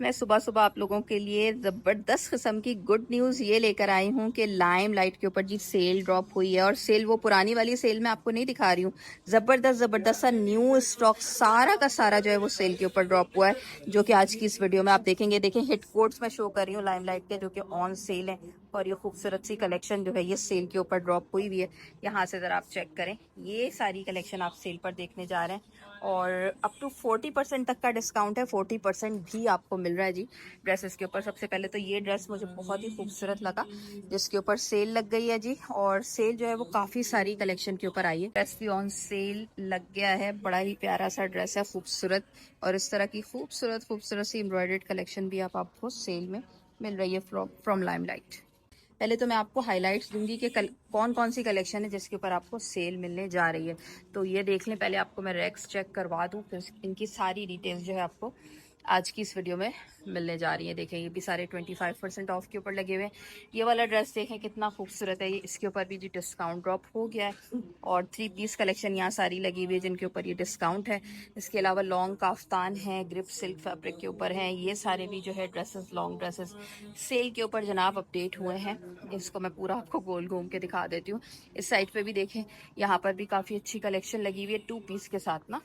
मैं सुबह सुबह आप लोगों के लिए ज़बरदस्त किस्म की गुड न्यूज़ ये लेकर आई हूँ कि लाइम लाइट के ऊपर जी सेल ड्रॉप हुई है। और सेल वो पुरानी वाली सेल मैं आपको नहीं दिखा रही हूँ, ज़बरदस्त ज़बरदस्त सा न्यू स्टॉक सारा का सारा जो है वो सेल के ऊपर ड्रॉप हुआ है, जो कि आज की इस वीडियो में आप देखेंगे। देखें, हिट कोट्स मैं शो कर रही हूँ लाइम लाइट के, जो कि ऑन सेल है। और ये खूबसूरत सी कलेक्शन जो है ये सेल के ऊपर ड्रॉप हुई हुई है। यहाँ से ज़रा आप चेक करें, ये सारी कलेक्शन आप सेल पर देखने जा रहे हैं और अप टू 40% तक का डिस्काउंट है। 40% भी आपको मिल रहा है जी ड्रेसेस के ऊपर। सबसे पहले तो ये ड्रेस मुझे बहुत ही खूबसूरत लगा, जिसके ऊपर सेल लग गई है जी। और सेल जो है वो काफ़ी सारी कलेक्शन के ऊपर आई है। ड्रेस भी ऑन सेल लग गया है, बड़ा ही प्यारा सा ड्रेस है, खूबसूरत। और इस तरह की खूबसूरत खूबसूरत सी एम्ब्रॉयडर्ड कलेक्शन भी आपको सेल में मिल रही है फ्रॉम लाइमलाइट। पहले तो मैं आपको हाइलाइट्स दूंगी कि कौन कौन सी कलेक्शन है जिसके ऊपर आपको सेल मिलने जा रही है। तो ये देख लें, पहले आपको मैं रैक्स चेक करवा दूं, फिर इनकी सारी डिटेल्स जो है आपको आज की इस वीडियो में मिलने जा रही है। देखें, ये भी सारे 25% ऑफ के ऊपर लगे हुए हैं। ये वाला ड्रेस देखें कितना खूबसूरत है, ये इसके ऊपर भी जी डिस्काउंट ड्रॉप हो गया है। और 3 पीस कलेक्शन यहाँ सारी लगी हुई है जिनके ऊपर ये डिस्काउंट है। इसके अलावा लॉन्ग काफ्तान है, ग्रिप सिल्क फैब्रिक के ऊपर हैं। ये सारे भी जो है ड्रेसेस, लॉन्ग ड्रेसेस सेल के ऊपर जनाब अपडेट हुए हैं। इसको मैं पूरा आपको गोल घूम के दिखा देती हूँ। इस साइड पे भी देखें, यहाँ पर भी काफ़ी अच्छी कलेक्शन लगी हुई है 2 पीस के साथ ना।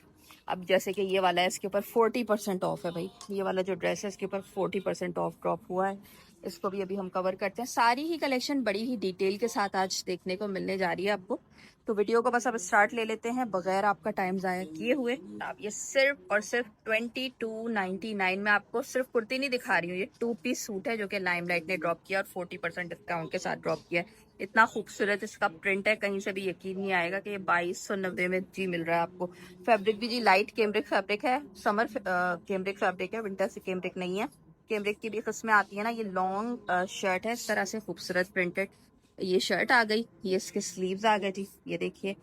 अब जैसे कि ये वाला है, इसके ऊपर 40% ऑफ है भाई। ये वाला जो ड्रेस है इसके ऊपर 40% ऑफ ड्रॉप हुआ है। इसको भी अभी हम कवर करते हैं। सारी ही कलेक्शन बड़ी ही डिटेल के साथ आज देखने को मिलने जा रही है आपको। तो वीडियो को बस अब स्टार्ट ले लेते हैं बगैर आपका टाइम ज़ाया किए हुए। आप ये सिर्फ और सिर्फ 2299 में आपको सिर्फ कुर्ती नहीं दिखा रही हूँ, ये 2 पीस सूट है जो कि लाइमलाइट ने ड्रॉप किया और 40% डिस्काउंट के साथ ड्रॉप किया है। इतना खूबसूरत इसका प्रिंट है, कहीं से भी यकीन नहीं आएगा कि ये 2290 में जी मिल रहा है आपको। फैब्रिक भी जी लाइट कैमरिक फैब्रिक है, समर कैमरिक फैब्रिक है, विंटर से कैमरिक नहीं है। कैमरिक की भी किस्में आती है ना। ये लॉन्ग शर्ट है, इस तरह से खूबसूरत प्रिंटेड ये शर्ट आ गई। ये इसके स्लीव्स आ गए जी, ये देखिए।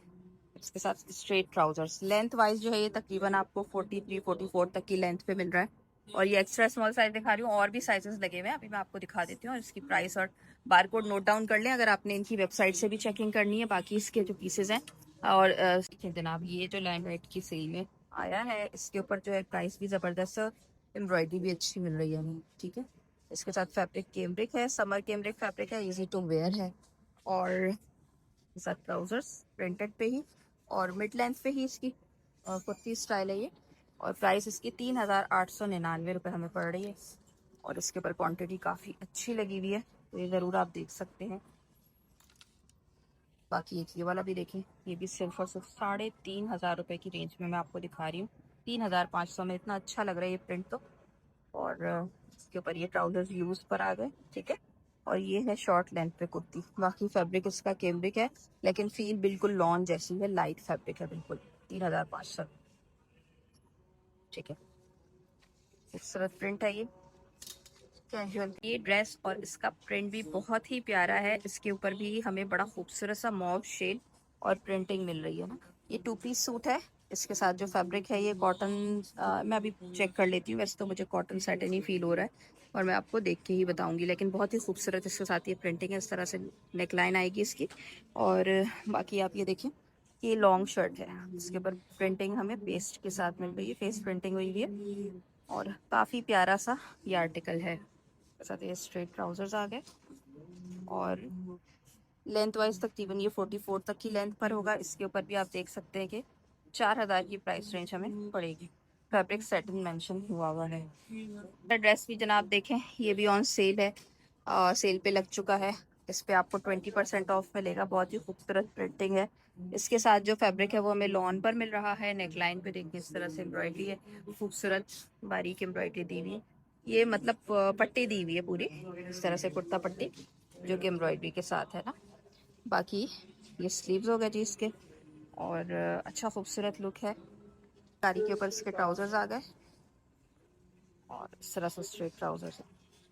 इसके साथ स्ट्रेट ट्राउजर्स, लेंथ वाइज जो है ये तकरीबन आपको 43-44 तक की लेंथ पे मिल रहा है। और ये एक्स्ट्रा स्मॉल साइज दिखा रही हूँ, और भी साइजेस लगे हुए हैं, अभी मैं आपको दिखा देती हूँ। और इसकी प्राइस और बारकोड नोट डाउन कर लें अगर आपने इनकी वेबसाइट से भी चेकिंग करनी है। बाकी इसके जो पीसेज हैं और जनाब, ये जो लाइमलाइट की सेल में आया है इसके ऊपर जो है प्राइस भी ज़बरदस्त, एम्ब्रॉयडरी भी अच्छी मिल रही है हमें, ठीक है। इसके साथ फैब्रिक कैमरिक है, समर कैमरिक फैब्रिक है, इजी टू वेयर है। और साथ ट्राउजर्स प्रिंटेड पे ही और मिड लेंथ पे ही इसकी कुर्ती स्टाइल है ये। और प्राइस इसकी 3899 रुपये हमें पड़ रही है। और इसके ऊपर क्वांटिटी काफ़ी अच्छी लगी हुई है, तो ये ज़रूर आप देख सकते हैं। बाकी एक ये वाला भी देखें, ये भी सिर्फ और सिर्फ 3500 रुपये की रेंज में मैं आपको दिखा रही हूँ। 3500 में इतना अच्छा लग रहा है ये प्रिंट तो। और इसके ऊपर ये ट्राउजर्स यूज पर आ गए, ठीक है। और ये है शॉर्ट लेंथ पे कुर्ती। बाकी फैब्रिक इसका कैमरिक है, लेकिन फील बिल्कुल लॉन जैसी है, लाइट फैब्रिक है बिल्कुल। 3500, ठीक है। खूबसूरत प्रिंट है ये, कैजुअल ये ड्रेस। और इसका प्रिंट भी बहुत ही प्यारा है। इसके ऊपर भी हमें बड़ा खूबसूरत सा मॉव शेड और प्रिंटिंग मिल रही है ना। ये 2 पीस सूट है। इसके साथ जो फैब्रिक है ये कॉटन, मैं अभी चेक कर लेती हूँ। वैसे तो मुझे कॉटन सेटन ही फील हो रहा है और मैं आपको देख के ही बताऊंगी, लेकिन बहुत ही खूबसूरत इसके साथ ये प्रिंटिंग है। इस तरह से नेकलाइन आएगी इसकी। और बाकी आप ये देखिए, ये लॉन्ग शर्ट है, इसके ऊपर प्रिंटिंग हमें पेस्ट के साथ मिल रही है, फेस प्रिंटिंग हुई हुई है। और काफ़ी प्यारा सा ये आर्टिकल है। साथ ये स्ट्रेट ट्राउजर्स आ गए। और लेंथ वाइज तकरीबन ये 44 तक की लेंथ पर होगा। इसके ऊपर भी आप देख सकते हैं कि 4000 की प्राइस रेंज हमें पड़ेगी। फैब्रिक सेटिंग मेंशन हुआ है। ड्रेस भी जनाब देखें, ये भी ऑन सेल है, सेल पे लग चुका है। इस पे आपको 20% ऑफ मिलेगा। बहुत ही खूबसूरत प्रिंटिंग है। इसके साथ जो फैब्रिक है वो हमें लॉन पर मिल रहा है। नेकलाइन पे देखिए इस तरह से एम्ब्रॉयडरी है, खूबसूरत बारीक एम्ब्रॉयडरी दी हुई है। ये मतलब पट्टी दी हुई है पूरी, इस तरह से कुर्ता पट्टी जो कि एम्ब्रॉयडरी के साथ है ना। बाकी ये स्लीव्स हो गए जी इसके। और अच्छा खूबसूरत लुक है। कारी के ऊपर इसके ट्राउजर्स आ गए और इस तरह से स्ट्रेट ट्राउजर्स है।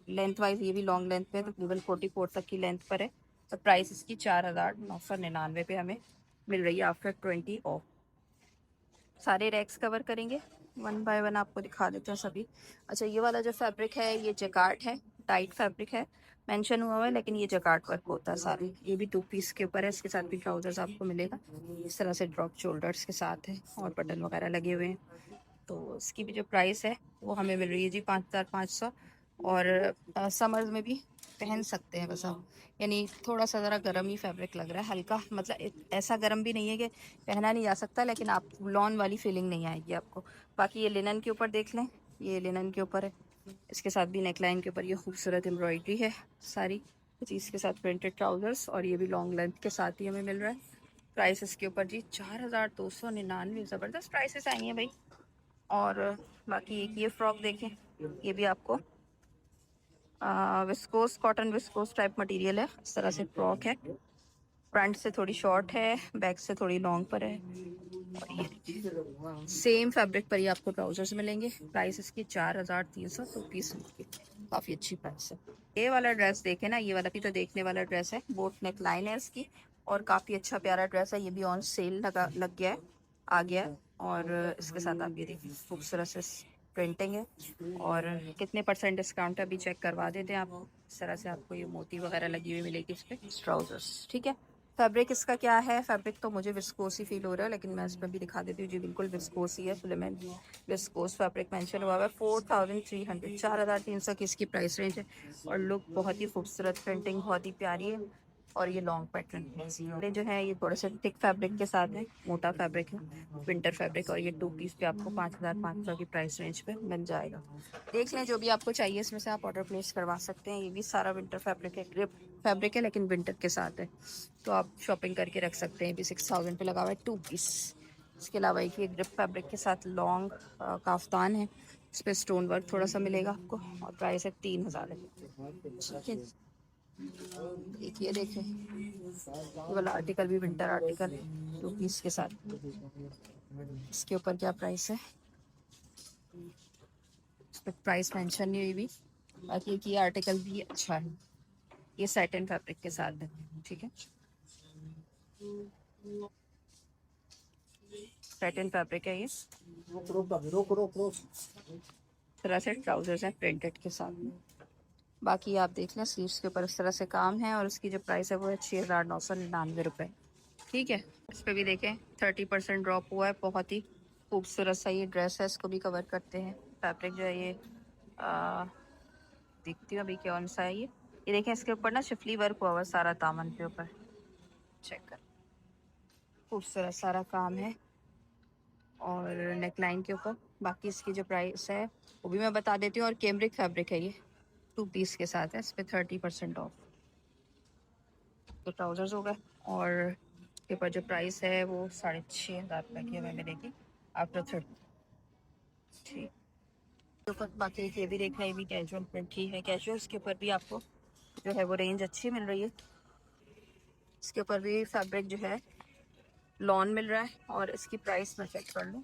लेंथ वाइज ये भी लॉन्ग लेंथ पे है, तकरीबन 44 तक की लेंथ पर है। तो प्राइस इसकी 4999 पे हमें मिल रही है आफ्टर 20 ऑफ। सारे रैक्स कवर करेंगे, वन बाय वन आपको दिखा देते हैं सभी। अच्छा, ये वाला जो फैब्रिक है ये जैकार्ड है, टाइट फैब्रिक है, मेंशन हुआ हुआ है, लेकिन ये जैकार्ड वर्क होता है सारे। ये भी 2 पीस के ऊपर है, इसके साथ भी ट्राउजर्स आपको मिलेगा। इस तरह से ड्रॉप शोल्डर्स के साथ है और बटन वगैरह लगे हुए हैं। तो इसकी भी जो प्राइस है वो हमें मिल रही है जी 5,500। और समर्स में भी पहन सकते हैं बस आप, यानी थोड़ा सा ज़रा गर्म ही फैब्रिक लग रहा है, हल्का, मतलब ऐसा गर्म भी नहीं है कि पहना नहीं जा सकता, लेकिन आप लॉन वाली फीलिंग नहीं आएगी आपको। बाकी ये लिनन के ऊपर देख लें, ये लिनन के ऊपर है, इसके साथ भी नेकलाइन के ऊपर ये खूबसूरत एम्ब्रॉयडरी है सारी चीज़ के साथ, प्रिंटेड ट्राउजर्स, और ये भी लॉन्ग लेंथ के साथ ही हमें मिल रहा है। प्राइस इसके ऊपर जी 4,299, ज़बरदस्त प्राइसेस आई हैं भाई। और बाकी एक ये फ्रॉक देखें, ये भी आपको viscose, cotton viscose type material है, इस तरह से फ्रॉक है, फ्रंट से थोड़ी शॉर्ट है, बैक से थोड़ी लॉन्ग पर है, और ये देखिए सेम फैब्रिक पर ही आपको ट्राउजर्स मिलेंगे। प्राइस इसकी 4,300 रुपीज़ की, काफ़ी अच्छी प्राइस है। ये वाला ड्रेस देखे ना, ये वाला भी तो देखने वाला ड्रेस है, बोट नेक लाइन है इसकी, और काफ़ी अच्छा प्यारा ड्रेस है, ये भी ऑन सेल लग गया है, आ गया है। और इसके साथ आप ये देखिए खूबसूरत से प्रिंटिंग है, और कितने परसेंट डिस्काउंट है अभी चेक करवा देते हैं आपको। इस तरह से आपको ये मोती वगैरह लगी हुई मिलेगी इस पर ट्राउजर्स, ठीक है। फैब्रिक इसका क्या है, फैब्रिक तो मुझे विस्कोस ही फील हो रहा है, लेकिन मैं इस पर भी दिखा देती हूँ जी, बिल्कुल विस्कोस ही है, फिलामेंट विस्कोस फैब्रिक मेंशन हुआ है। 4,300, 4,300 की इसकी प्राइस रेंज है, और लुक बहुत ही खूबसूरत, प्रिंटिंग बहुत ही प्यारी है, और ये लॉन्ग पैटर्न है। जो है ये थोड़ा सा थिक फैब्रिक के साथ है, मोटा फैब्रिक है, विंटर फैब्रिक, और ये 2 पीस पे आपको 5,500 की प्राइस रेंज पे मिल जाएगा। देख लें जो भी आपको चाहिए, इसमें से आप ऑर्डर प्लेस करवा सकते हैं। ये भी सारा विंटर फैब्रिक है, ग्रिप फैब्रिक है, लेकिन विंटर के साथ है, तो आप शॉपिंग करके रख सकते हैं। भी 6,000 पे लगा हुआ है 2 पीस। इसके अलावा एक ये ग्रिप फैब्रिक के साथ लॉन्ग काफ्तान है, इस पर स्टोन वर्क थोड़ा सा मिलेगा आपको, और प्राइस है 3,000 है, ठीक है। एक ये देखें, ये वाला आर्टिकल भी विंटर आर्टिकल 2 पीस के साथ, इसके ऊपर क्या प्राइस है, इस पर प्राइस मेंशन नहीं हुई भी। बाकी ये आर्टिकल भी अच्छा है, ये सैटिन फैब्रिक के साथ है, ठीक है, सैटिन फैब्रिक है ये। तरह से ट्राउजर्स हैं प्रिंटेड के साथ में। बाकी आप देख लें स्लीव्स के ऊपर इस तरह से काम है, और उसकी जो प्राइस है वो है 6,999 रुपये, ठीक है। इस पर भी देखें 30% ड्रॉप हुआ है, बहुत ही खूबसूरत सा ये ड्रेस है, इसको भी कवर करते हैं। फैब्रिक जो है ये देखती हूँ अभी कौन सा है ये देखें, इसके ऊपर ना शिफली वर्क हुआ हुआ है सारा दामन के ऊपर, चेक कर, खूबसूरत सारा काम है, और नेकलाइन के ऊपर। बाकी इसकी जो प्राइस है वो भी मैं बता देती हूँ, और कैमरिक फैब्रिक है ये, 2 पीस के साथ है, इस पर 30% ऑफ, तो ट्राउजर्स हो गए। और इसके ऊपर जो प्राइस है वो 6,500 रुपये की हमें मिलेगी आफ्टर 30, ठीक। तो ऊपर बाकी ये भी देख रहे हैं, ये भी कैजुअल प्रिंट ही है, कैजुअल्स के ऊपर भी आपको जो है वो रेंज अच्छी मिल रही है। इसके ऊपर भी फैब्रिक जो है लॉन मिल रहा है, और इसकी प्राइस मैं चेक कर लूँ,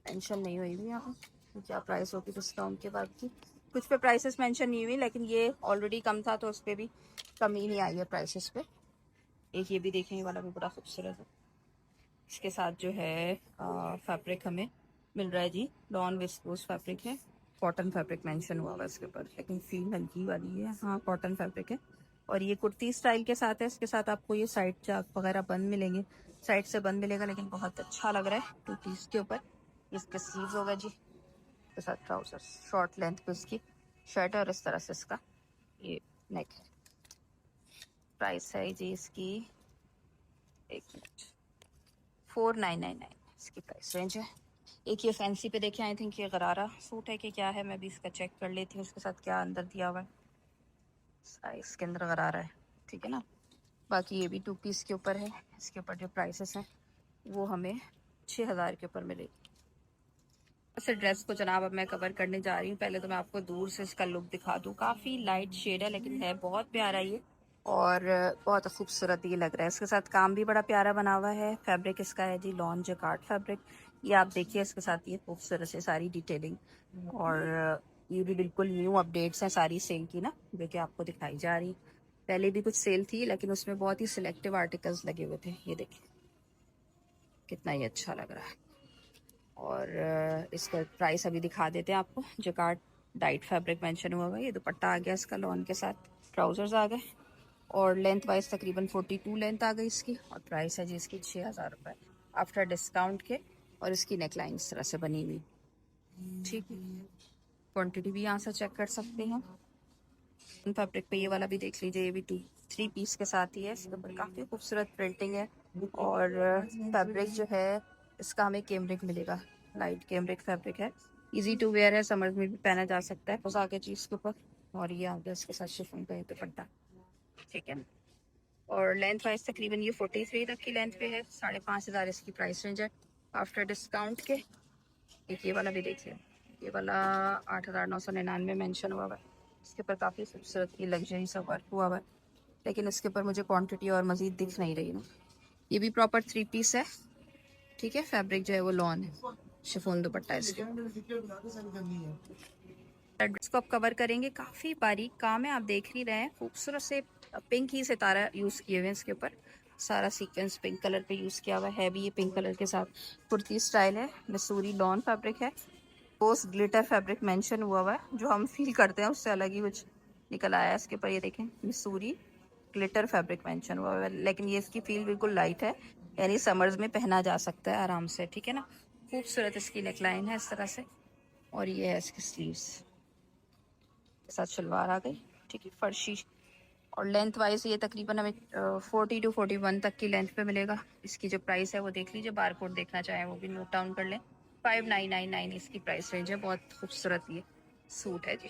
मेंशन नहीं हुई भी यहाँ पे क्या प्राइस होगी डिस्काउंट के बाद की। कुछ पे प्राइसेस मेंशन नहीं हुई, लेकिन ये ऑलरेडी कम था तो उस पर भी कमी नहीं आई है प्राइसेस पे। एक ये भी देखें, ये वाला भी बड़ा खूबसूरत है, इसके साथ जो है फैब्रिक हमें मिल रहा है जी, लॉन विस्कोस फैब्रिक है, कॉटन फैब्रिक मेंशन हुआ हुआ इसके ऊपर, लेकिन फील हल्की वाली है, हाँ कॉटन फैब्रिक है, और ये कुर्ती स्टाइल के साथ है। इसके साथ आपको ये साइड चाक वगैरह बंद मिलेंगे, साइड से बंद मिलेगा, लेकिन बहुत अच्छा लग रहा है 2 पीस के ऊपर। इसके स्लीव्स होगा जी, के साथ ट्राउजर्स, शॉर्ट लेंथ पे इसकी शर्ट है, और इस तरह से इसका ये नेक है। प्राइस है जी इसकी, एक मिनट, 4,999 इसकी प्राइस रेंज है। एक ये फैंसी पे देखें, आई थिंक ये गरारा सूट है कि क्या है, मैं भी इसका चेक कर लेती हूँ उसके साथ क्या अंदर दिया हुआ है, साइज के अंदर गरारा है, ठीक है ना। बाकी ये भी 2 पीस के ऊपर है, इसके ऊपर जो प्राइसेस हैं वो हमें 6,000 के ऊपर मिलेगी। ऐसे ड्रेस को जनाब अब मैं कवर करने जा रही हूँ, पहले तो मैं आपको दूर से इसका लुक दिखा दूँ। काफ़ी लाइट शेड है, लेकिन है बहुत प्यारा ये, और बहुत खूबसूरत ये लग रहा है। इसके साथ काम भी बड़ा प्यारा बना हुआ है। फैब्रिक इसका है जी लॉन जकार्ड फैब्रिक, ये आप देखिए, इसके साथ ये खूबसूरत से सारी डिटेलिंग, और ये भी बिल्कुल न्यू अपडेट्स हैं सारी सेल की ना, जो कि आपको दिखाई जा रही। पहले भी कुछ सेल थी, लेकिन उसमें बहुत ही सिलेक्टिव आर्टिकल्स लगे हुए थे। ये देखिए कितना ही अच्छा लग रहा है। और इसका प्राइस अभी दिखा देते हैं आपको। जकार्ड डाइट फैब्रिक मेंशन हुआ है, ये दुपट्टा आ गया इसका लॉन के साथ, ट्राउजर्स आ गए, और लेंथ वाइज तकरीबन 42 लेंथ आ गई इसकी, और प्राइस है जी इसकी 6,000 रुपये आफ्टर डिस्काउंट के। और इसकी नेकलाइन इस तरह से बनी हुई, ठीक है, क्वांटिटी भी यहाँ से चेक कर सकते हैं। फैब्रिक पे ये वाला भी देख लीजिए, ये भी 3 पीस के साथ ही है। इसके ऊपर काफ़ी खूबसूरत प्रिंटिंग है और फैब्रिक जो है इसका हमें कैमरिक मिलेगा, लाइट कैमरिक फैब्रिक है, इजी टू वेयर है, समर में भी पहना जा सकता है। बस आगे चीज़ के ऊपर और ये आगे इसके साथ शिफॉन का दुपट्टा, ठीक है। और लेंथ वाइज तकरीबन ये 43 तक की लेंथ पे है, 5,500 इसकी प्राइस रेंज है आफ्टर डिस्काउंट के। एक ये वाला भी देखिए, ये वाला 8,999 मेंशन हुआ हुआ है। इसके ऊपर काफ़ी खूबसूरत ये लग्जरी सा वर्क हुआ हुआ है, लेकिन इसके ऊपर मुझे क्वांटिटी और मज़ीद दिख नहीं रही ना। ये भी प्रॉपर 3 पीस है, ठीक है। फैब्रिक जो है वो लॉन है, शिफॉन दुपट्टा है इसके। इसको आप कवर करेंगे, काफ़ी बारीक काम है, आप देख ही रहे हैं। खूबसूरत से पिंक ही सितारा यूज़ किए हुए हैं इसके ऊपर, सारा सीक्वेंस पिंक कलर पे यूज़ किया हुआ है भी। ये पिंक कलर के साथ कुर्ती स्टाइल है, मसूरी लॉन फैब्रिक है, पोस्ट ग्लिटर फैब्रिक मेंशन हुआ हुआ है। जो हम फील करते हैं उससे अलग ही कुछ निकल आया है इसके ऊपर। ये देखें, मसूरी ग्लिटर फैब्रिक मेंशन हुआ हुआ है, लेकिन ये इसकी फील बिल्कुल लाइट है, यानी समर्स में पहना जा सकता है आराम से, ठीक है ना। खूबसूरत इसकी नेकलाइन है इस तरह से, और ये है इसकी स्लीव्स के साथ शलवार आ गई, ठीक है, फर्शी। और लेंथ वाइज ये तकरीबन हमें 40 to 41 तक की लेंथ पे मिलेगा। इसकी जो प्राइस है वो देख लीजिए, बार कोड देखना चाहें वो भी नोट डाउन कर लें। 5,999 इसकी प्राइस रेंज है। बहुत खूबसूरत ये सूट है जी।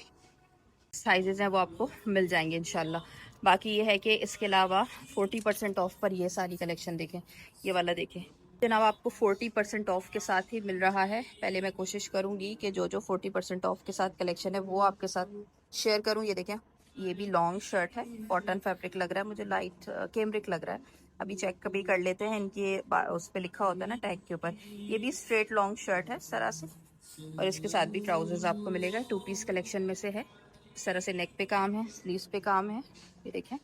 साइजेस हैं वो आपको मिल जाएंगे इंशाल्लाह। बाकी ये है कि इसके अलावा 40% ऑफ पर ये सारी कलेक्शन देखें, ये वाला देखें जनाब, आपको 40% ऑफ के साथ ही मिल रहा है। पहले मैं कोशिश करूंगी कि जो 40% ऑफ के साथ कलेक्शन है वो आपके साथ शेयर करूं। ये देखें, ये भी लॉन्ग शर्ट है, कॉटन फैब्रिक लग रहा है मुझे, लाइट कैमरिक लग रहा है। अभी चेक कभी कर लेते हैं, इनके उस पर लिखा होता है ना टैग के ऊपर। ये भी स्ट्रेट लॉन्ग शर्ट है इस तरह से, और इसके साथ भी ट्राउजर्स आपको मिलेगा। 2 पीस कलेक्शन में से है। इस तरह से नेक पे काम है, स्लीव्स पे काम है, ये देखें।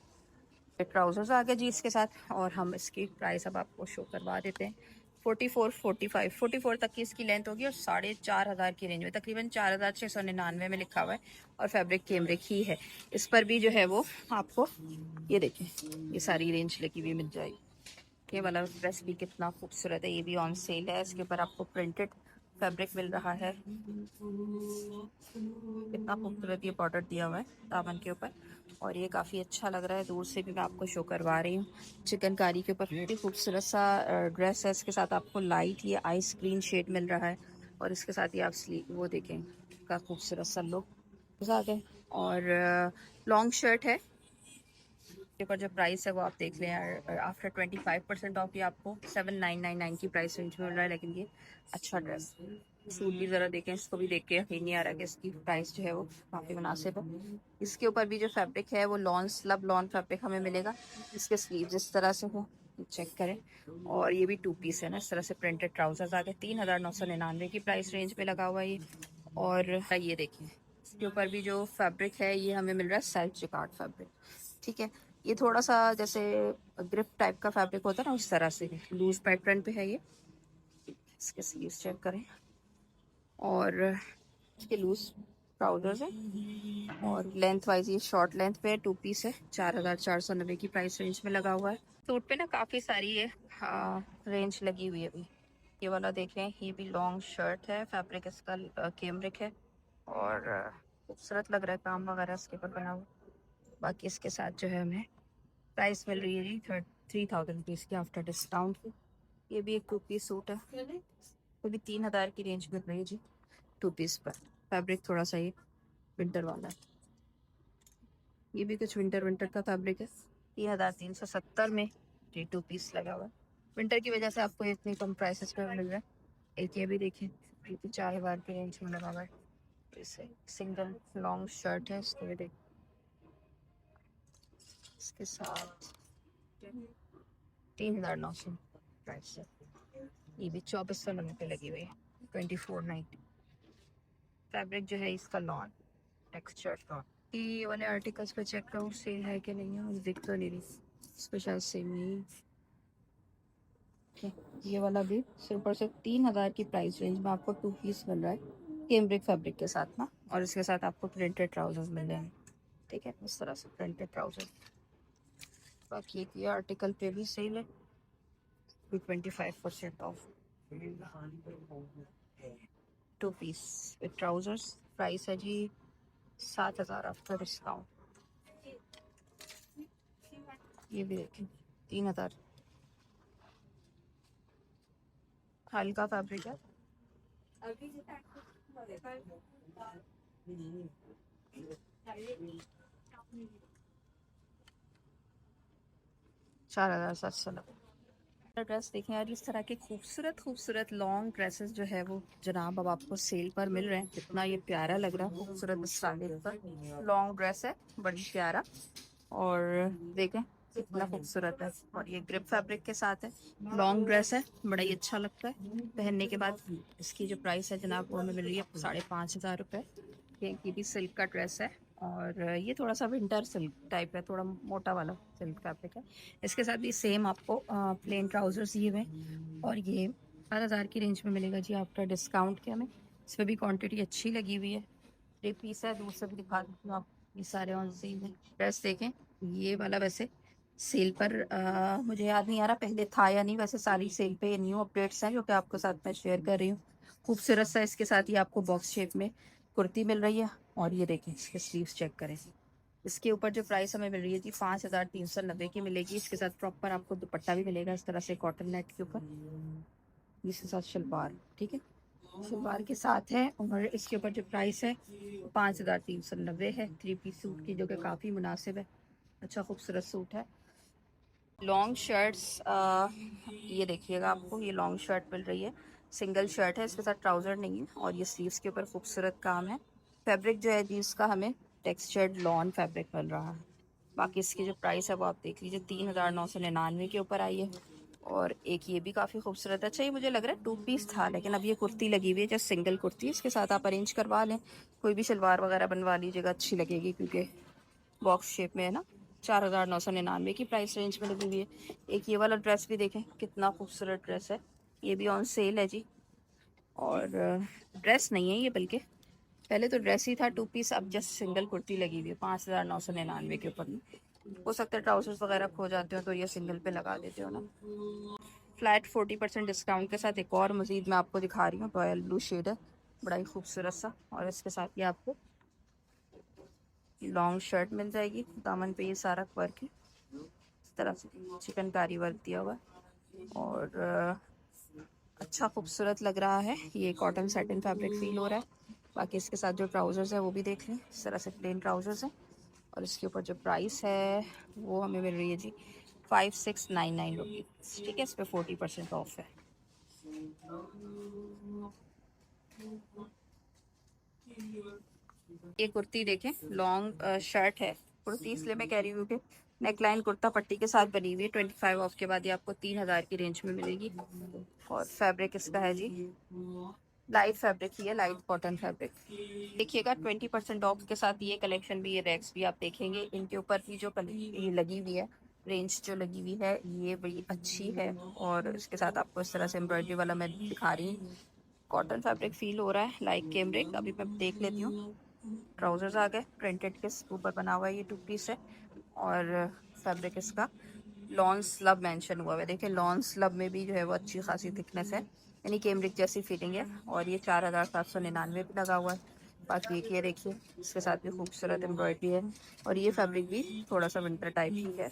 ट्राउजर्स आ गए जी इसके साथ, और हम इसकी प्राइस अब आपको शो करवा देते हैं। 44, 45, 44 तक की इसकी लेंथ होगी और 4,500 की रेंज में, तकरीबन 4,699 में लिखा हुआ है, और फैब्रिक कैमरिक ही है। इस पर भी जो है वो आपको ये देखें, ये सारी रेंज लगी हुई मिल जाएगी। ये वाला ड्रेस भी कितना खूबसूरत है, ये भी ऑन सेल है। इसके ऊपर आपको प्रिंटेड फैब्रिक मिल रहा है, कितना खूबसूरत ये बॉर्डर दिया हुआ है दामन के ऊपर, और ये काफ़ी अच्छा लग रहा है। दूर से भी मैं आपको शो करवा रही हूँ। चिकनकारी के ऊपर बहुत ही खूबसूरत सा ड्रेस है। इसके साथ आपको लाइट ये आइस ग्रीन शेड मिल रहा है, और इसके साथ ही आप स्लीव वो देखें, का खूबसूरत सा लुक आ गए। और लॉन्ग शर्ट है, के ऊपर जो प्राइस है वो आप देख लें। आफ्टर 25% ऑफ ये आपको 7,999 की प्राइस रेंज में मिल रहा है। लेकिन ये अच्छा ड्रेस, सूट भी ज़रा देखें, इसको भी देख के यकीन नहीं आ रहा कि इसकी प्राइस जो है वो काफ़ी मुनासिब है। इसके ऊपर भी जो फैब्रिक है वो लॉन स्लब लॉन फैब्रिक हमें मिलेगा। इसके स्लीव्स इस तरह से हो, चेक करें। और ये भी 2 पीस है ना, इस तरह से प्रिंटेड ट्राउजर्स आ गए। 3,999 की प्राइस रेंज पे लगा हुआ है ये। और ये देखिए, इसके ऊपर भी जो फैब्रिक है ये हमें मिल रहा है सेल्फ जिकार्ड फैब्रिक, ठीक है। ये थोड़ा सा जैसे ग्रिप टाइप का फैब्रिक होता है ना, उस तरह से लूज पैटर्न पे है ये। इसके स्लीव्स चेक करें, और इसके लूज ट्राउजर्स है, और लेंथ वाइज ये शॉर्ट लेंथ पे 2 पीस है। 4,490 की प्राइस रेंज में लगा हुआ है। सूट पे ना काफ़ी सारी ये रेंज लगी हुई है अभी। ये वाला देखें, ये भी लॉन्ग शर्ट है, फैब्रिक इसका कैमरिक है, और खूबसूरत लग रहा है काम वगैरह इसके ऊपर बना हुआ। बाकी इसके साथ जो है हमें प्राइस मिल रही है जी 3,000 रुपीज़ की आफ्टर डिस्काउंट। ये भी एक 2 पीस सूट है, वो भी 3,000 की रेंज मिल रही है जी 2 पीस पर। फैब्रिक थोड़ा सा ये विंटर वाला है, ये भी कुछ विंटर विंटर का फैब्रिक है। 3,370 में जी 2 पीस लगा हुआ है। विंटर की वजह से आपको इतनी कम प्राइसेस पे मिल रहा है। एक ये भी देखिए, ये भी 4,000 की रेंज में लगा हुआ है। इसे सिंगल लॉन्ग शर्ट है, इसको भी देख, इसके साथ 3,900 प्राइस है। ये भी 2,490 पे लगी हुई है, 2490। फैब्रिक जो है इसका लॉन टेक्सचर लॉन। ये वाले आर्टिकल्स पे चेक करो सेल है कि नहीं है, मुझे दिख तो नहीं रही, इस पे शायद सेल नहीं है। ये वाला भी सिर्फ और सिर्फ 3,000 की प्राइस रेंज में आपको 2 पीस मिल रहा है कैमरिक फैब्रिक के साथ ना, और इसके साथ आपको प्रिंटेड ट्राउजर्स मिल जाएंगे, ठीक है, इस तरह से प्रिंटेड ट्राउजर। बाकी एक ये आर्टिकल पे भी सेल है, 25% of. 2 peace with trousers. Price है जी 7,000 आफ्टर डिस्काउंट। ये भी देखें 3,000। हल्का फैब्रिक है। 4,790। ड्रेस देखें यार, इस तरह के खूबसूरत खूबसूरत लॉन्ग ड्रेसेस जो है वो जनाब अब आपको सेल पर मिल रहे हैं। कितना ये प्यारा लग रहा है, खूबसूरत स्टाइल पर लॉन्ग ड्रेस है, बड़ी प्यारा। और देखें कितना खूबसूरत है, और ये ग्रिप फैब्रिक के साथ है, लॉन्ग ड्रेस है, बड़ा ही अच्छा लगता है पहनने के बाद। इसकी जो प्राइस है जनाब वो हमें मिल रही है 5,500 रुपये। ये भी सिल्क का ड्रेस है, और ये थोड़ा सा विंटर सिल्क टाइप है, थोड़ा मोटा वाला सिल्क फैब्रिक है। इसके साथ भी सेम आपको प्लेन ट्राउजर्स दिए हुए, और ये 4,000 की रेंज में मिलेगा जी आफ्टर डिस्काउंट के। हमें इसमें भी क्वांटिटी अच्छी लगी हुई है। 3 पीस है, दूर से भी दिखा देती हूँ आप। ये सारे ऑन सेल हैं। ड्रेस देखें, ये वाला वैसे सेल पर मुझे याद नहीं आ रहा पहले था या नहीं, वैसे सारी सेल पे न्यू अपडेट्स हैं जो कि आपके साथ मैं शेयर कर रही हूँ। खूबसूरत सा इसके साथ ही आपको बॉक्स शेप में कुर्ती मिल रही है, और ये देखें इसके स्लीव्स चेक करें। इसके ऊपर जो प्राइस हमें मिल रही है जी 5,390 की मिलेगी। इसके साथ प्रॉपर आपको दुपट्टा भी मिलेगा इस तरह से कॉटन नेट के ऊपर, इसके साथ शलवार। ठीक है, शलवार के साथ है, और इसके ऊपर जो प्राइस है 5,390 है। 3 पीस सूट की, जो कि काफ़ी मुनासिब है, अच्छा खूबसूरत सूट है। लॉन्ग शर्ट्स ये देखिएगा, आपको ये लॉन्ग शर्ट मिल रही है, सिंगल शर्ट है, इसके साथ ट्राउज़र नहीं है, और ये स्लीव्स के ऊपर खूबसूरत काम है। फैब्रिक जो है जी इसका हमें टेक्सचर्ड लॉन फैब्रिक मिल रहा है। बाकी इसकी जो प्राइस है वो आप देख लीजिए, 3,999 के ऊपर आई है। और एक ये भी काफ़ी खूबसूरत है। अच्छा, ये मुझे लग रहा है 2 पीस था, लेकिन अब ये कुर्ती लगी हुई है जस्ट सिंगल कुर्ती। इसके साथ आप अरेंज करवा लें, कोई भी शलवार वगैरह बनवा लीजिएगा, अच्छी लगेगी, क्योंकि बॉक्स शेप में है ना। 4,999 की प्राइस रेंज में लगी हुई है। एक ये वाला ड्रेस भी देखें, कितना खूबसूरत ड्रेस है, ये भी ऑन सेल है जी। और ड्रेस नहीं है ये, बल्कि पहले तो ड्रेस ही था 2 पीस, अब जस्ट सिंगल कुर्ती लगी हुई है 5,999 के ऊपर में। हो सकता है ट्राउजर्स वगैरह खो जाते हो तो ये सिंगल पे लगा देते हो ना। फ्लैट 40% डिस्काउंट के साथ एक और मज़ीद मैं आपको दिखा रही हूँ, रॉयल ब्लू शेड है, बड़ा ही खूबसूरत सा। और इसके साथ ये आपको लॉन्ग शर्ट मिल जाएगी, दामन पे ये सारा वर्क है, इस तरह से चिकनकारी वर्क दिया हुआ है, और अच्छा खूबसूरत लग रहा है। ये कॉटन सैटिन फैब्रिक फील हो रहा है। बाकी इसके साथ जो ट्राउजर्स है वो भी देख लें, इस तरह से प्लेन ट्राउजर्स हैं। और इसके ऊपर जो प्राइस है वो हमें मिल रही है जी 5,699 रुपीज़। ठीक है, इस पर 40% ऑफ है। ये कुर्ती देखें, लॉन्ग शर्ट है, कुर्ती इसलिए मैं कह रही हूँ कि नेकलाइन कुर्ता पट्टी के साथ बनी हुई है। 25 ऑफ के बाद ये आपको 3,000 की रेंज में मिलेगी। और फैब्रिक इसका है जी लाइट फैब्रिक ही है, लाइट कॉटन फैब्रिक। देखिएगा 20% ऑफ के साथ ये कलेक्शन भी, ये रैक्स भी आप देखेंगे, इनके ऊपर भी जो ये लगी हुई है, रेंज जो लगी हुई है ये बड़ी अच्छी है। और इसके साथ आपको इस तरह से एम्ब्रॉयडरी वाला मैं दिखा रही हूँ, कॉटन फैब्रिक फील हो रहा है, लाइक कैमरिक। अभी मैं देख लेती हूँ। ट्राउजर्स आ गए, प्रिंटेड के ऊपर बना हुआ है, ये 2 पीस है। और फैब्रिक इसका लॉन स्लब मेंशन हुआ है। देखिए लॉन स्लब में भी जो है वो अच्छी खासी थिकनेस है, यानी कैमरिक जैसी फीलिंग है। और ये 4,799 पे लगा हुआ है। बाकी एक ये देखिए, इसके साथ भी खूबसूरत एम्ब्रॉयडरी है, और ये फैब्रिक भी थोड़ा सा विंटर टाइप ही है,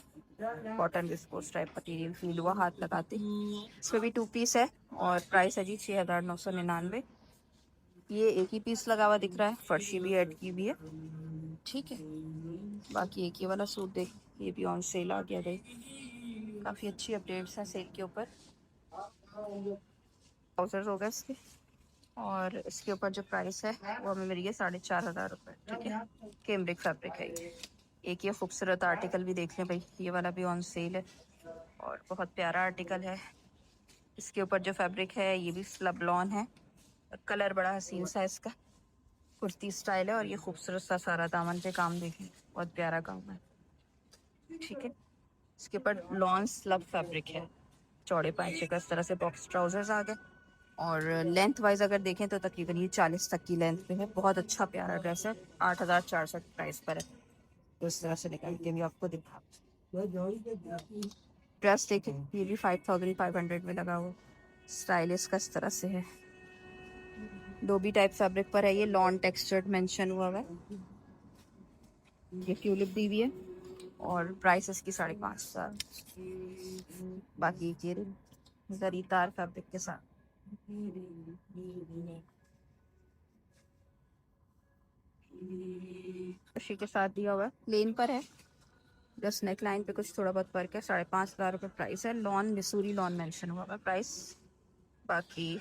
cotton viscose type material feel हुआ हाथ लगाते। इसमें भी 2 पीस है, और प्राइस है जी 6,999। ये एक ही पीस लगा हुआ दिख रहा है, फर्शी भी ऐड की हुई है। ठीक है, बाकी एक ये वाला सूट देख, ये भी ऑन सेल आ गया भाई। काफ़ी अच्छी अपडेट्स हैं सेल के ऊपर। ट्राउजर्स हो गए इसके, और इसके ऊपर जो प्राइस है वो हमें मिली है 4,500 रुपये। ठीक है, कैमरिक फैब्रिक है ये। एक ये खूबसूरत आर्टिकल भी देख लें भाई, ये वाला भी ऑन सेल है, और बहुत प्यारा आर्टिकल है। इसके ऊपर जो फैब्रिक है ये भी स्लब लॉन है, कलर बड़ा हसीन सा इसका, कुर्ती स्टाइल है। और ये खूबसूरत सा सारा दामन पे काम देखें, बहुत प्यारा काम है। ठीक है, इसके ऊपर लॉन स्लब फैब्रिक है, चौड़े पांचे का इस तरह से बॉक्स ट्राउजर्स आ गए। और लेंथ वाइज अगर देखें तो तकरीबन ये 40 तक की लेंथ पे है, बहुत अच्छा प्यारा ड्रेस है। 8,400 प्राइस पर है। तो इस तरह से निकाल के भी आपको दिखा, ड्रेस देखें, ये भी 5,500 में लगा हुआ, स्टाइलिश का इस तरह से है। डोबी टाइप फैब्रिक पर है ये, लॉन टेक्सचर्ड मेंशन हुआ है, ये ट्यूलिप दी हुई है और प्राइस इसकी 5,500। बाकी ये जरीदार फैब्रिक के साथ इसी के साथ दिया हुआ है, प्लेन पर है, जस्ट नेक लाइन पे कुछ थोड़ा बहुत फर्क है। 5,500 प्राइस है। लॉन मिसूरी लॉन मेंशन हुआ है प्राइस। बाकी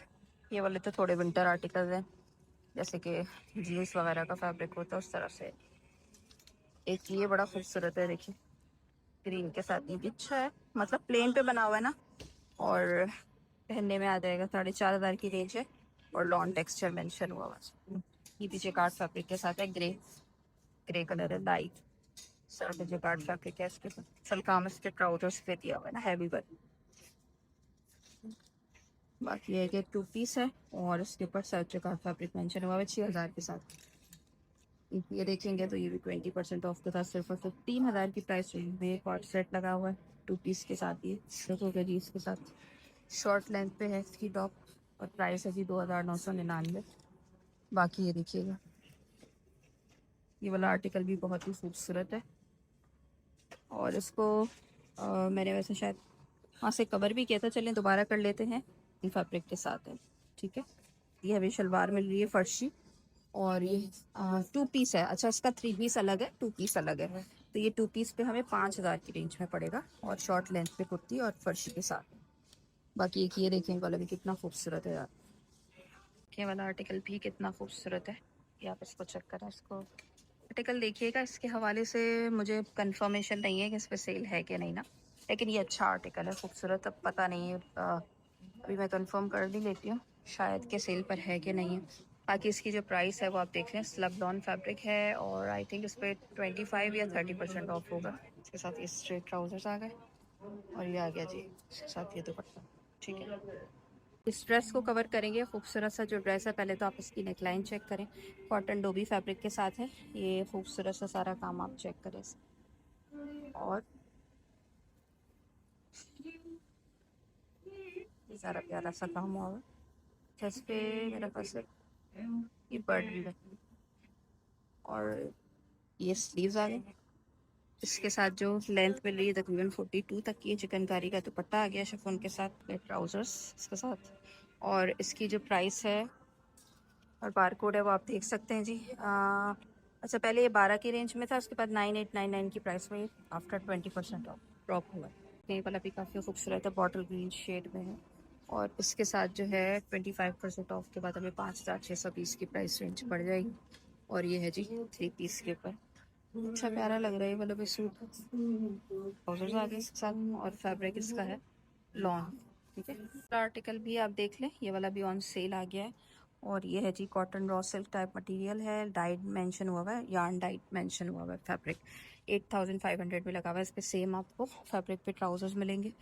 ये वाले तो थोड़े विंटर आर्टिकल्स हैं, जैसे कि जीन्स वगैरह का फैब्रिक होता है उस तरह से। एक ये बड़ा खूबसूरत है, देखिए ग्रीन के साथ, ये भी अच्छा है, मतलब प्लेन पे बना हुआ है ना, और पहनने में आ जाएगा। 4,500 की रेंज है और लॉन टेक्सचर मेंशन हुआ हुआ। ये पीछे कार्ड फैब्रिक के साथ है, ग्रे ग्रे कलर है, लाइट सर्ट जैकार्ड फैब्रिक है इसके साथ। सलकाम इसके ट्राउजर्स पे दिया हुआ है ना, हैवी वर्क। बाकी है कि 2 पीस है और इसके ऊपर सर्ट जैकार्ड फैब्रिक मेंशन हुआ है 6,000 के साथ। ये देखेंगे तो ये भी 20% ऑफ के साथ सिर्फ और सिर्फ 3,000 की प्राइस रेंज में एक और सेट लगा हुआ है 2 पीस के साथ। ये देखोगे जी इसके साथ शॉर्ट लेंथ पे है इसकी टॉप और प्राइस है जी 2,999। बाकी ये देखिएगा, ये वाला आर्टिकल भी बहुत ही खूबसूरत है और इसको मैंने वैसे शायद वहाँ से कवर भी किया था, चलें दोबारा कर लेते हैं। इन फैब्रिक के साथ है, ठीक है। ये हमें शलवार मिल रही है फर्शी और ये 2 पीस है। अच्छा, इसका 3 पीस अलग है, 2 पीस अलग है। तो ये 2 पीस पे हमें 5,000 की रेंज में पड़ेगा और शॉर्ट लेंथ पे कुर्ती और फर्शी के साथ। बाकी एक ये देखें वाला भी कितना खूबसूरत है यार, ये वाला आर्टिकल भी कितना खूबसूरत है। ये आप इसको चेक करें, इसको आर्टिकल देखिएगा। इसके हवाले से मुझे कंफर्मेशन नहीं है कि इस पर सेल है कि नहीं ना, लेकिन ये अच्छा आर्टिकल है, खूबसूरत। अब पता नहीं है, अभी मैं कंफर्म कर भी लेती हूँ शायद के सेल पर है कि नहीं है। बाकी इसकी जो प्राइस है वो आप देख लें, स्लब लॉन फैब्रिक है और आई थिंक इस पर 25 या 30% ऑफ होगा। इसके साथ ये स्ट्रेट ट्राउजर्स आ गए और ये आ गया जी इसके साथ ये दुपट्टा, ठीक है। इस ड्रेस को कवर करेंगे, खूबसूरत सा जो ड्रेस है। पहले तो आप इसकी नेकलाइन चेक करें, कॉटन डोबी फैब्रिक के साथ है। ये खूबसूरत सा सारा काम आप चेक करें और ये सारा प्यारा सा काम हुआ है। इस पे मेरे पास ये बर्ड भी है और ये स्लीव्स आ गए। इसके साथ जो लेंथ मिल रही है तकरीबन 42 तक की, चिकनकारी का दुपट्टा आ गया शिफॉन के साथ, ट्राउजर्स इसके साथ। और इसकी जो प्राइस है और बार कोड है वो आप देख सकते हैं जी। अच्छा, पहले ये 12 की रेंज में था, उसके बाद 9,899 की प्राइस में आफ्टर 20% ऑफ ड्रॉप हुआ। ये वाला भी काफ़ी खूबसूरत है, बॉटल ग्रीन शेड में है और इसके साथ जो है 25% ऑफ के बाद हमें 5,620 की प्राइस रेंज पड़ जाएगी। और ये है जी 3 पीस के ऊपर, अच्छा प्यारा लग रहा है मतलब ये सूट। ट्राउजर्स आ गए इसके साथ और फैब्रिक इसका है लॉन, ठीक है। आर्टिकल भी आप देख लें, ये वाला भी ऑन सेल आ गया है और ये है जी cotton raw silk type material है, डाइड मेंशन हुआ है, यार्न डाइड मेंशन हुआ है। फैब्रिक 8,500 में लगा हुआ है। इस पर सेम आपको फैब्रिक पे ट्राउजर्स मिलेंगे।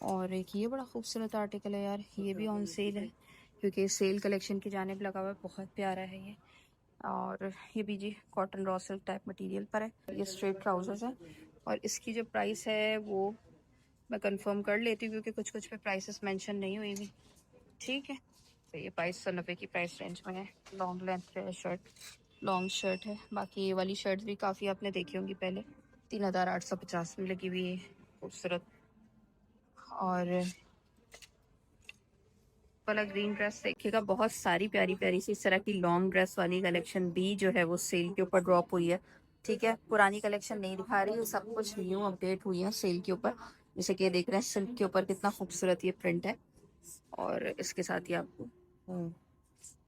और एक ये बड़ा खूबसूरत आर्टिकल है यार, ये भी ऑन सेल है क्योंकि सेल कलेक्शन की जानिब लगा हुआ है, बहुत प्यारा है ये। और ये भी जी cotton raw silk type material पर है, ये स्ट्रेट ट्राउजर्स है और इसकी जो प्राइस है वो मैं कंफर्म कर लेती हूँ क्योंकि कुछ कुछ पे प्राइसेस मेंशन नहीं हुई भी, ठीक है। तो ये 2290 की प्राइस रेंज में है। लॉन्ग लेंथ है शर्ट, लॉन्ग शर्ट है। बाकी ये वाली शर्ट भी काफ़ी आपने देखी होंगी पहले, 3,850 में लगी हुई है, खूबसूरत। और वाला ग्रीन ड्रेस देखिएगा, बहुत सारी प्यारी प्यारी सी इस तरह की लॉन्ग ड्रेस वाली कलेक्शन भी जो है वो सेल के ऊपर ड्रॉप हुई है, ठीक है। पुरानी कलेक्शन नहीं दिखा रही, सब कुछ न्यू अपडेट हुई है सेल के ऊपर। जैसे कि देख रहे हैं सिल्क के ऊपर कितना खूबसूरत ये प्रिंट है और इसके साथ ही आपको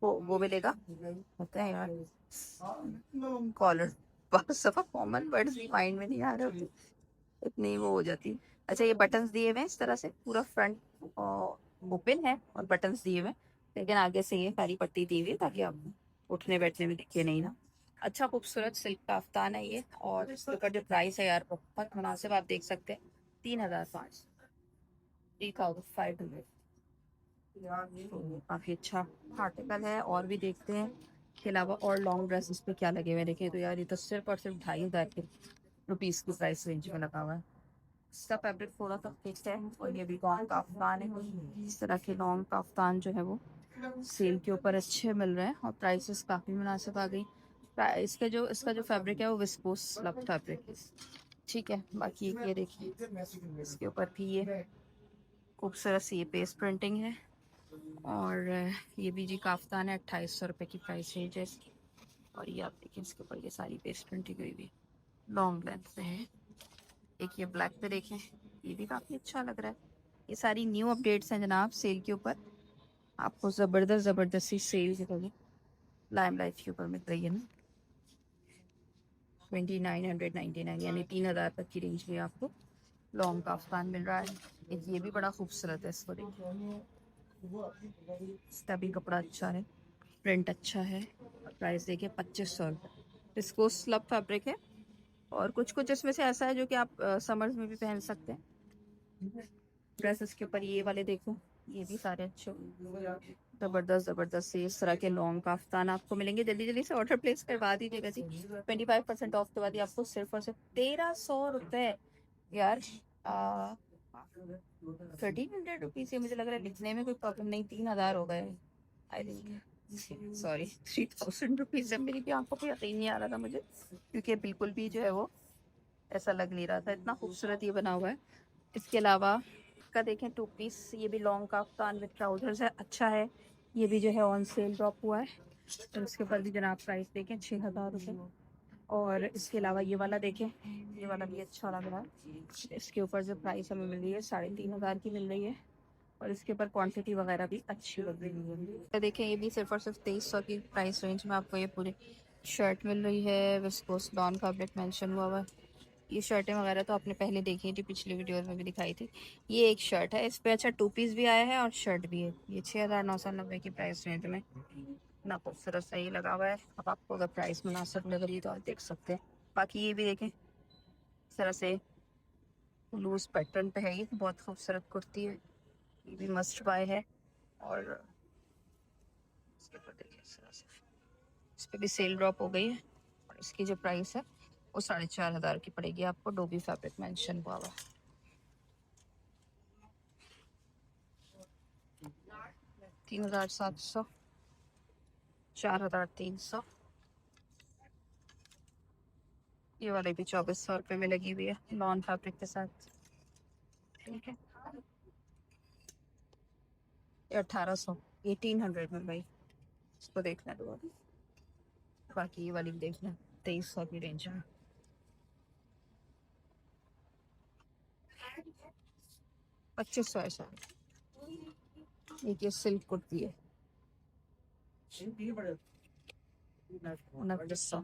वो मिलेगा, होता है यार कॉलर, बस सब कॉमन वर्ड्स भी माइंड में नहीं आ रहे होते, इतनी वो हो जाती है। अच्छा, ये बटन्स दिए हुए हैं इस तरह से, पूरा फ्रंट ओपन है और बटन्स दिए हुए हैं, लेकिन आगे से ये सारी पट्टी दी हुई है ताकि आप उठने बैठने में दिखे नहीं ना। अच्छा खूबसूरत सिल्क का कफ्तान है ये और इसका जो प्राइस है यार बहुत मुनासिब, आप देख सकते हैं 3,500, 3,500। काफी अच्छा आर्टिकल है। और भी देखते हैं इसके अलावा और लॉन्ग ड्रेसेस पे क्या लगे हुए देखें तो यार ये तो सिर्फ और सिर्फ 2,500 के रुपीज़ की प्राइस रेंज में लगा हुआ है। इसका फैब्रिक थोड़ा सा फिक्स है और ये भी लॉन्ग काफ्तान है, इस तरह के लॉन्ग काफ्तान जो है वो सेल के ऊपर अच्छे मिल रहे हैं और प्राइसेस काफ़ी मुनासिब आ गई। इसका जो फैब्रिक है वो विस्कोस स्लब फैब्रिक है, ठीक है। बाकी ये देखिए इसके ऊपर भी ये खूबसूरत सी ये पेस्ट प्रिंटिंग है और ये भी जी काफ्तान है, 2800 रुपये की प्राइस रेंज है इसकी। और ये आप देखिए इसके ऊपर ये सारी पेस्ट प्रिंटिंग हुई हुई लॉन्ग लेंथ पे है। एक ये ब्लैक पे देखें, ये भी काफ़ी अच्छा लग रहा है। ये सारी न्यू अपडेट्स हैं जनाब सेल के ऊपर, आपको ज़बरदस्ती सेल के लगे लाइम लाइफ के ऊपर मिल रही है ना। 2999 यानी 3000 तक की रेंज में आपको लॉन्ग काफ्तान मिल रहा है। एक ये भी बड़ा खूबसूरत है, इसको देखिए, इसका भी कपड़ा अच्छा है, प्रिंट अच्छा है। प्राइस देखिए 2500 रुपये। इसको स्लब फैब्रिक है और कुछ कुछ इसमें से ऐसा है जो कि आप समर्स में भी पहन सकते हैं। ड्रेसेस के ऊपर ये वाले देखो, ये भी सारे अच्छे ज़बरदस्त से इस तरह के लॉन्ग काफ्तान आपको मिलेंगे। जल्दी जल्दी से ऑर्डर प्लेस करवा दीजिएगा जी। 25% ऑफ के बाद आपको सिर्फ और सिर्फ 1300 रुपये यार, 1300 रुपीज़। ये मुझे लग रहा है लिखने में कोई प्रॉब्लम नहीं, 3000 हो गए आई थिंक, सॉरी 3000 रुपीज़। जब मेरी भी आंखों पे यकीन नहीं आ रहा था मुझे, क्योंकि बिल्कुल भी जो है वो ऐसा लग नहीं रहा था, इतना खूबसूरत ये बना हुआ है। इसके अलावा का देखें टू पीस, ये भी लॉन्ग काफ्तान विद ट्राउजर्स है, अच्छा है। ये भी जो है ऑन सेल ड्रॉप हुआ है, तो इसके ऊपर भी जनाब प्राइस देखें 6000 रुपये। और इसके अलावा ये वाला देखें, ये वाला भी अच्छा लग रहा है। इसके ऊपर जो प्राइस हमें मिल रही है 3500 की मिल रही है और इसके ऊपर क्वांटिटी वगैरह भी अच्छी लग रही है। तो देखें ये भी सिर्फ और सिर्फ 2300 की प्राइस रेंज में आपको ये पूरी शर्ट मिल रही है। विस्कोस डॉन फैब्रिक मेंशन हुआ है। ये शर्टें वगैरह तो आपने पहले देखी थी, पिछली वीडियोस में भी दिखाई थी। ये एक शर्ट है, इस पे अच्छा टू पीस भी आया है और शर्ट भी है। ये 6990 की प्राइस रेंज में इतना खूबसूरत सही लगा हुआ है। अब आपको अगर प्राइस मुनासिब लग रही है तो आप देख सकते हैं। बाकी ये भी देखें, इस तरह से लूज पैटर्न पे है, ये बहुत खूबसूरत कुर्ती है, ये भी मस्ट बाय है। और इसके ऊपर देखिए इस तरह से, इस पे भी सेल ड्रॉप हो गई है और इसकी जो प्राइस है वो 4500 की पड़ेगी आपको। डोबी फैब्रिक मेंशन हुआ हुआ 3700, 4300। ये वाले भी 2400 रुपये में लगी हुई है लॉन फैब्रिक के साथ, ठीक है। ये 1800, 1800 में भाई, इसको देखना दो। बाकी ये वाली भी देखना, 2300 की रेंज में। 2500 ऐसा, एक ये सिल्क कुर्ती है 2900।